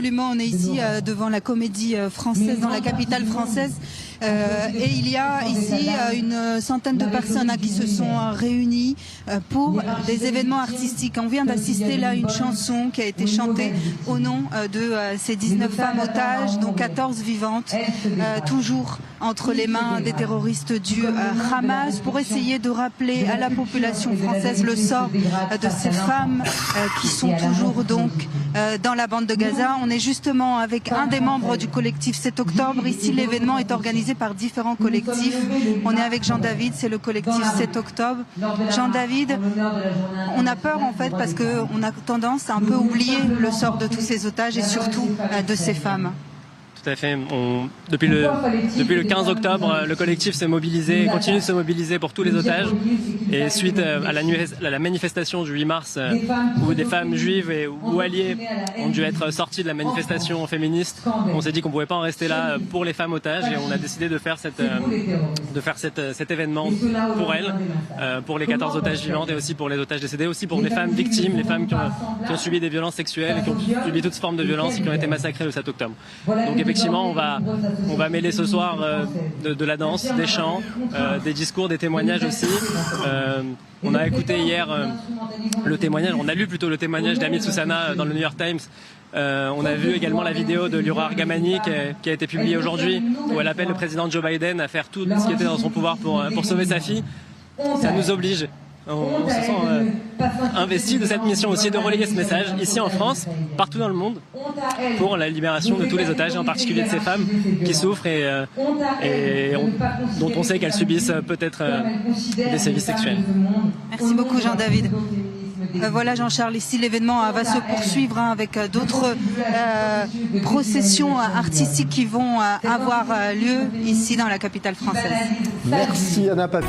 absolument. On est ici devant la Comédie Française, dans la capitale française. Et il y a ici une centaine de personnes qui se sont réunies pour des événements artistiques. On vient d'assister là à une chanson qui a été chantée au nom de ces 19 femmes otages, dont 14 vivantes, toujours entre les mains des terroristes du Hamas, pour essayer de rappeler à la population française le sort de ces femmes qui sont toujours donc dans la bande de Gaza. On est justement avec un des membres du collectif 7 octobre. Ici, l'événement est organisé par différents collectifs. On est avec Jean-David, c'est le collectif 7 octobre. Jean-David, on a peur en fait parce qu'on a tendance à un peu oublier le sort de tous ces otages et surtout de ces femmes. Tout à fait. Depuis le 15 octobre, le collectif s'est mobilisé, continue de se mobiliser pour tous les otages. Et suite à la manifestation du 8 mars, où des femmes juives ou alliées ont dû être sorties de la manifestation féministe, on s'est dit qu'on ne pouvait pas en rester là pour les femmes otages et on a décidé de faire cet événement pour elles, pour les 14 otages vivantes et aussi pour les otages décédés, aussi pour les femmes victimes, les femmes qui ont subi des violences sexuelles et qui ont subi toutes formes de violences et qui ont été massacrées le 7 octobre. Donc effectivement, on va mêler ce soir de la danse, des chants, des discours, des témoignages aussi. On a écouté hier le témoignage, on a lu plutôt le témoignage d'Amit Soussana dans le New York Times. On a vu également la vidéo de Liora Argamani qui a été publiée aujourd'hui, où elle appelle le président Joe Biden à faire tout ce qui était dans son pouvoir pour sauver sa fille. Ça nous oblige. On se sent investi de cette mission aussi de relayer ce message ici en France, partout dans le monde, pour la libération de tous les otages, et en particulier de ces femmes qui souffrent et dont on sait qu'elles subissent peut-être des sévices sexuels. Merci beaucoup Jean-David. Voilà Jean-Charles, ici l'événement va se poursuivre avec d'autres processions artistiques qui vont avoir lieu ici dans la capitale française. Merci Anna Papi.